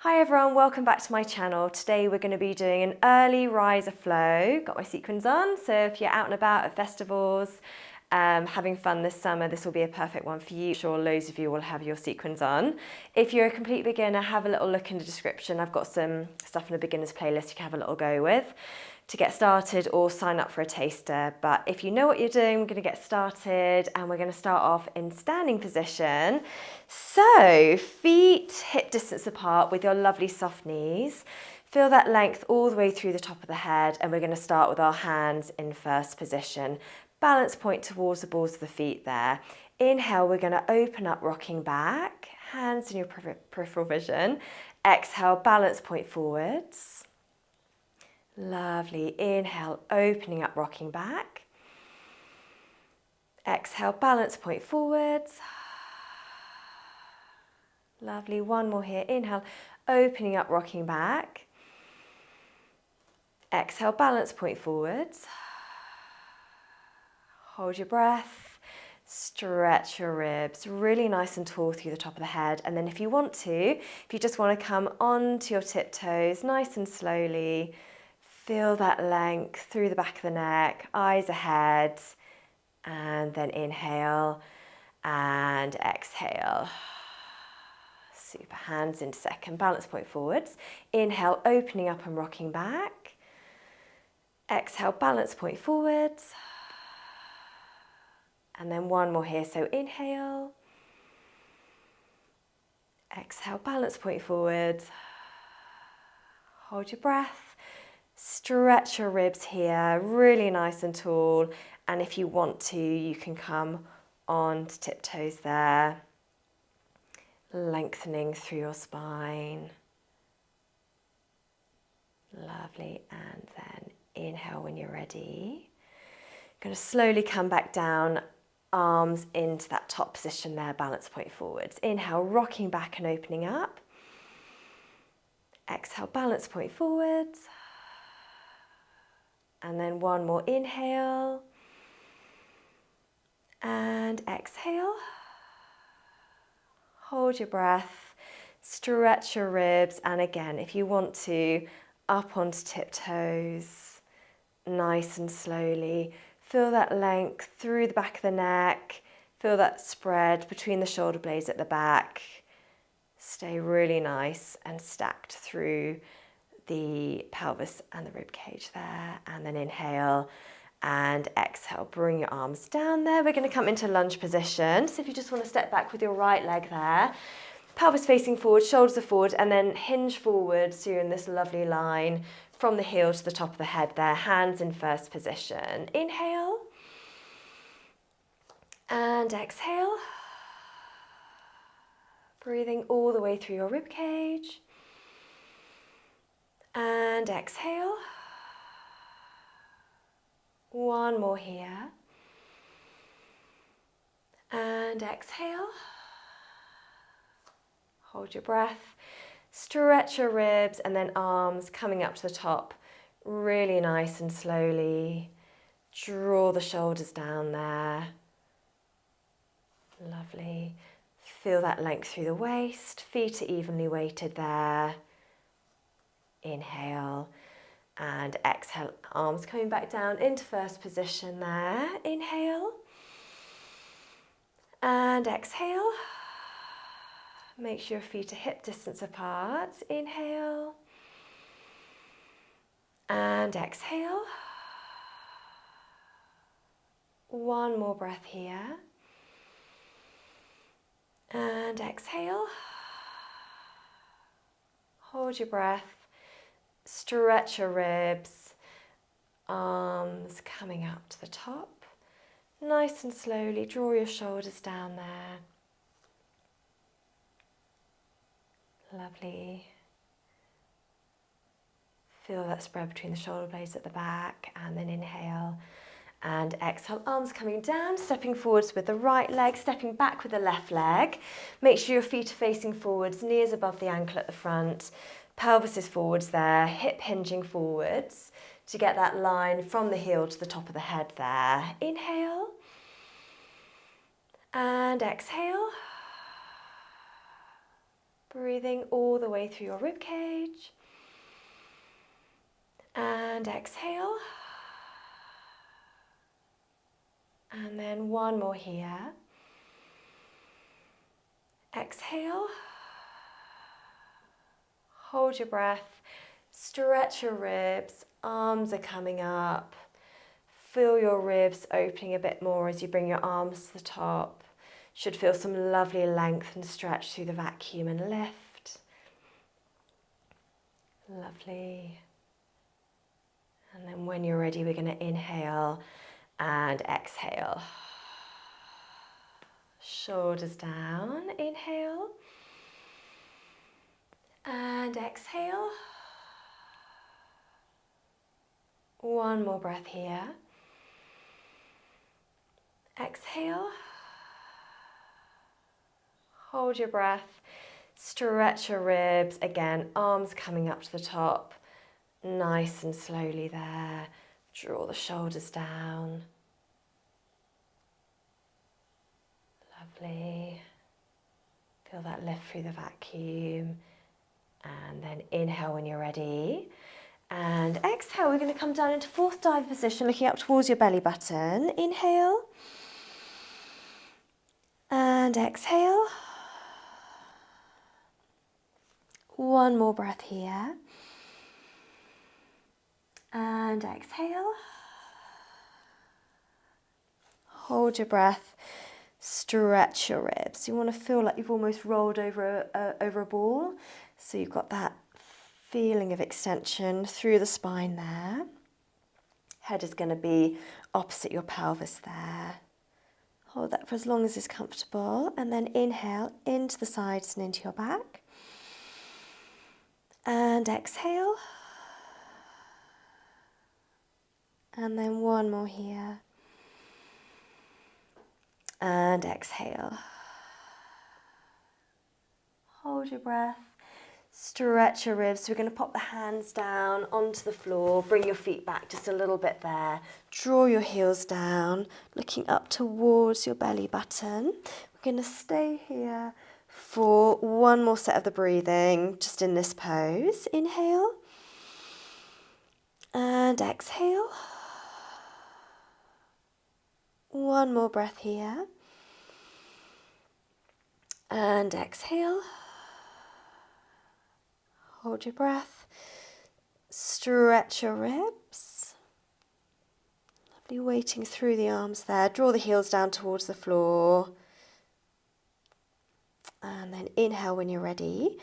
Hi everyone, welcome back to my channel. Today we're going to be doing an early riser flow. Got my sequins on, so if you're out and about at festivals, having fun this summer, this will be a perfect one for you. I'm sure loads of you will have your sequins on. If you're a complete beginner, have a little look in the description. I've got some stuff in a beginner's playlist you can have a little go with to get started or sign up for a taster. But if you know what you're doing, we're going to get started and we're going to start off in standing position. So feet hip distance apart with your lovely soft knees. Feel that length all the way through the top of the head, and we're going to start with our hands in first position. Balance point towards the balls of the feet there. Inhale, we're going to open up, rocking back, hands in your peripheral vision. Exhale, balance point forwards. Lovely. Inhale, opening up, rocking back. Exhale, balance point forwards. Lovely. One more here. Inhale, opening up, rocking back. Exhale, balance point forwards. Hold your breath. Stretch your ribs really nice and tall through the top of the head. And then if you want to, if you just want to come onto your tiptoes nice and slowly, feel that length through the back of the neck, eyes ahead, and then inhale and exhale. Super, hands into second, balance point forwards. Inhale, opening up and rocking back. Exhale, balance point forwards. And then one more here, so inhale. Exhale, balance point forwards. Hold your breath. Stretch your ribs here, really nice and tall. And if you want to, you can come on to tiptoes there. Lengthening through your spine. Lovely. And then inhale when you're ready. Going to slowly come back down, arms into that top position there, balance point forwards. Inhale, rocking back and opening up. Exhale, balance point forwards. And then one more inhale. And exhale. Hold your breath, stretch your ribs, and again, if you want to, up onto tiptoes, nice and slowly. Feel that length through the back of the neck, feel that spread between the shoulder blades at the back. Stay really nice and stacked through the pelvis and the rib cage there, and then inhale and exhale, bring your arms down there. We're going to come into lunge position. So if you just want to step back with your right leg there, pelvis facing forward, shoulders are forward, and then hinge forward. So you're in this lovely line from the heel to the top of the head there, hands in first position. Inhale and exhale. Breathing all the way through your rib cage. And exhale. One more here. And exhale. Hold your breath. Stretch your ribs and then arms coming up to the top. Really nice and slowly. Draw the shoulders down there. Lovely. Feel that length through the waist. Feet are evenly weighted there. Inhale. And exhale, arms coming back down into first position there. Inhale. And exhale. Make sure your feet are hip distance apart. Inhale. And exhale. One more breath here. And exhale. Hold your breath. Stretch your ribs, arms coming up to the top. Nice and slowly, draw your shoulders down there. Lovely. Feel that spread between the shoulder blades at the back, and then inhale and exhale. Arms coming down, stepping forwards with the right leg, stepping back with the left leg. Make sure your feet are facing forwards, knees above the ankle at the front. Pelvis is forwards there, hip hinging forwards to get that line from the heel to the top of the head there. Inhale and exhale. Breathing all the way through your rib cage. And exhale. And then one more here. Exhale. Hold your breath. Stretch your ribs. Arms are coming up. Feel your ribs opening a bit more as you bring your arms to the top. Should feel some lovely length and stretch through the vacuum and lift. Lovely. And then when you're ready, we're going to inhale and exhale. Shoulders down, inhale. And exhale. One more breath here. Exhale. Hold your breath. Stretch your ribs. Again, arms coming up to the top. Nice and slowly there. Draw the shoulders down. Lovely. Feel that lift through the vacuum. And then inhale when you're ready. And exhale, we're going to come down into fourth dive position, looking up towards your belly button. Inhale. And exhale. One more breath here. And exhale. Hold your breath. Stretch your ribs. You want to feel like you've almost rolled over a ball. So you've got that feeling of extension through the spine there. Head is going to be opposite your pelvis there. Hold that for as long as is comfortable, and then inhale into the sides and into your back. And exhale. And then one more here. And exhale. Hold your breath. Stretch your ribs. So we're going to pop the hands down onto the floor. Bring your feet back just a little bit there. Draw your heels down, looking up towards your belly button. We're going to stay here for one more set of the breathing, just in this pose. Inhale. And exhale. One more breath here. And exhale. Hold your breath. Stretch your ribs. Lovely, weighting through the arms there. Draw the heels down towards the floor. And then inhale when you're ready.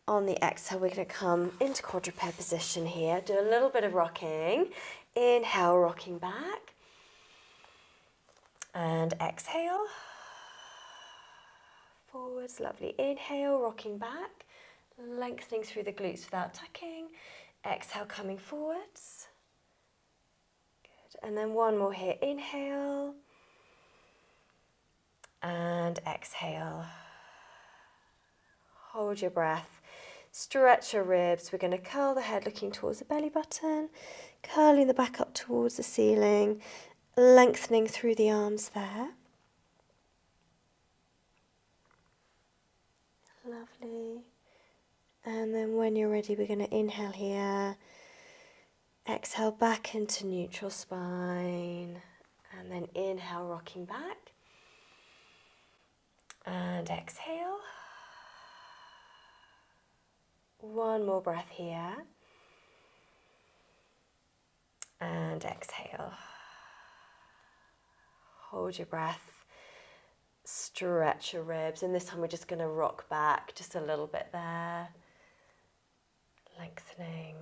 On the exhale, we're going to come into quadruped position here. Do a little bit of rocking. Inhale, rocking back. And exhale. Forwards, lovely. Inhale, rocking back. Lengthening through the glutes without tucking. Exhale, coming forwards. Good. And then one more here. Inhale. And exhale. Hold your breath. Stretch your ribs. We're going to curl the head looking towards the belly button. Curling the back up towards the ceiling. Lengthening through the arms there. Lovely. And then when you're ready, we're going to inhale here. Exhale back into neutral spine. And then inhale, rocking back. And exhale. One more breath here. And exhale. Hold your breath. Stretch your ribs. And this time we're just going to rock back just a little bit there. Lengthening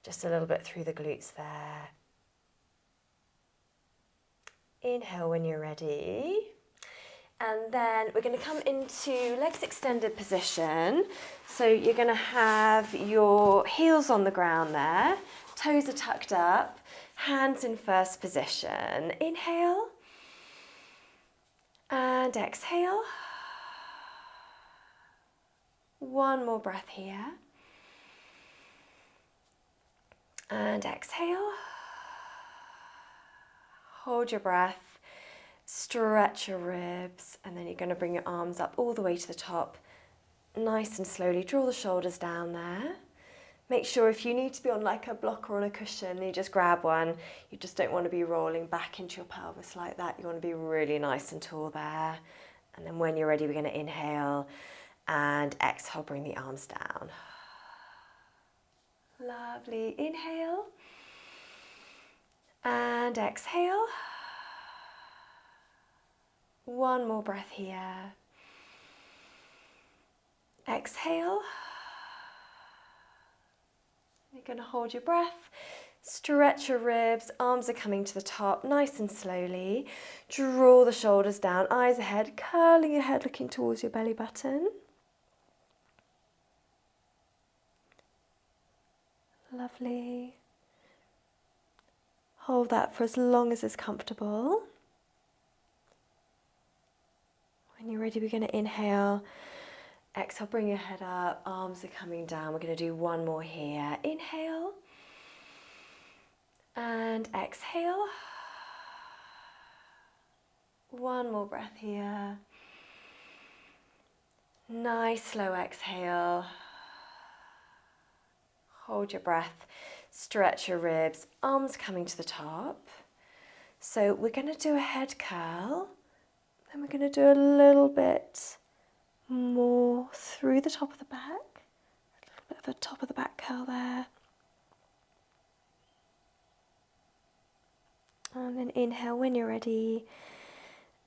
just a little bit through the glutes there. Inhale when you're ready. And then we're going to come into legs extended position. So you're going to have your heels on the ground there. Toes are tucked up. Hands in first position. Inhale. And exhale. One more breath here. And exhale. Hold your breath. Stretch your ribs, and then you're going to bring your arms up all the way to the top. nice and slowly draw the shoulders down there. Make sure if you need to be on like a block or on a cushion, you just grab one. You just don't want to be rolling back into your pelvis like that. You want to be really nice and tall there. And then when you're ready, we're going to inhale and exhale, bring the arms down. Lovely. Inhale and exhale. One more breath here. Exhale. You're going to hold your breath, stretch your ribs, arms are coming to the top, nice and slowly. Draw the shoulders down, eyes ahead, curling your head, looking towards your belly button. Lovely. Hold that for as long as is comfortable. When you're ready, we're going to inhale. Exhale, bring your head up, arms are coming down. We're going to do one more here. Inhale and exhale. One more breath here. Nice slow exhale. Hold your breath, stretch your ribs, arms coming to the top. So we're going to do a head curl, then we're going to do a little bit more through the top of the back, a little bit of a top of the back curl there. And then inhale when you're ready.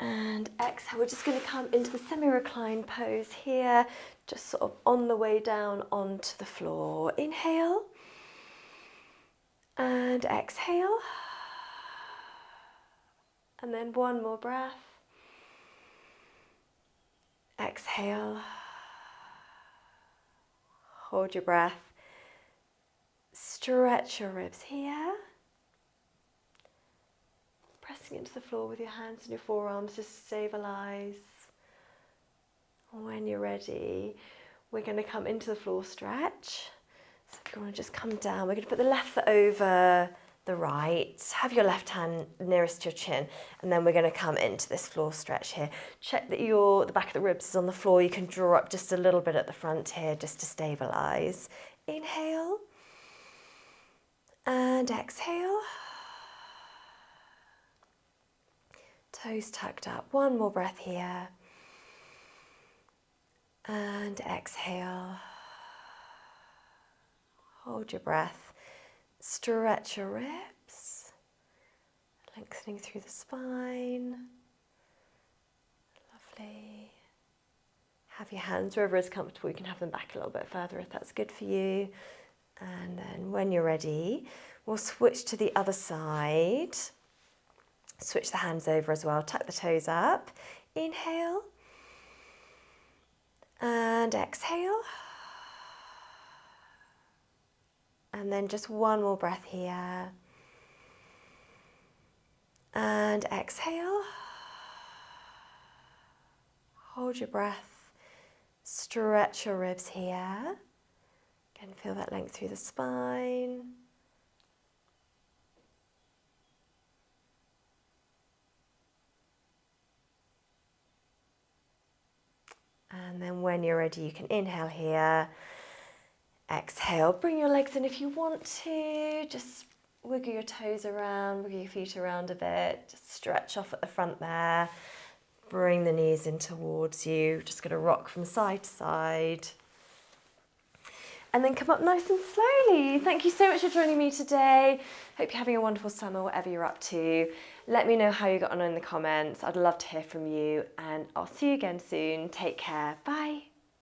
And exhale, we're just going to come into the semi-reclined pose here, just sort of on the way down onto the floor. Inhale and exhale. And then one more breath. Exhale. Hold your breath. Stretch your ribs here. Pressing into the floor with your hands and your forearms just to stabilize. When you're ready, we're going to come into the floor stretch. So if you want to just come down, we're going to put the left foot over the right, have your left hand nearest to your chin, and then we're going to come into this floor stretch here. Check that the back of the ribs is on the floor. You can draw up just a little bit at the front here just to stabilize. Inhale and exhale. Toes tucked up. One more breath here. And exhale. Hold your breath. Stretch your ribs. Lengthening through the spine. Lovely. Have your hands wherever is comfortable. You can have them back a little bit further if that's good for you. And then when you're ready, we'll switch to the other side. Switch the hands over as well. Tuck the toes up. Inhale. And exhale. And then just one more breath here. And exhale. Hold your breath. Stretch your ribs here. Again, feel that length through the spine. And then when you're ready, you can inhale here. Exhale, bring your legs in if you want to. Just wiggle your toes around, wiggle your feet around a bit. Just stretch off at the front there. Bring the knees in towards you. Just going to rock from side to side. And then come up nice and slowly. Thank you so much for joining me today. Hope you're having a wonderful summer, whatever you're up to. Let me know how you got on in the comments. I'd love to hear from you, and I'll see you again soon. Take care. Bye.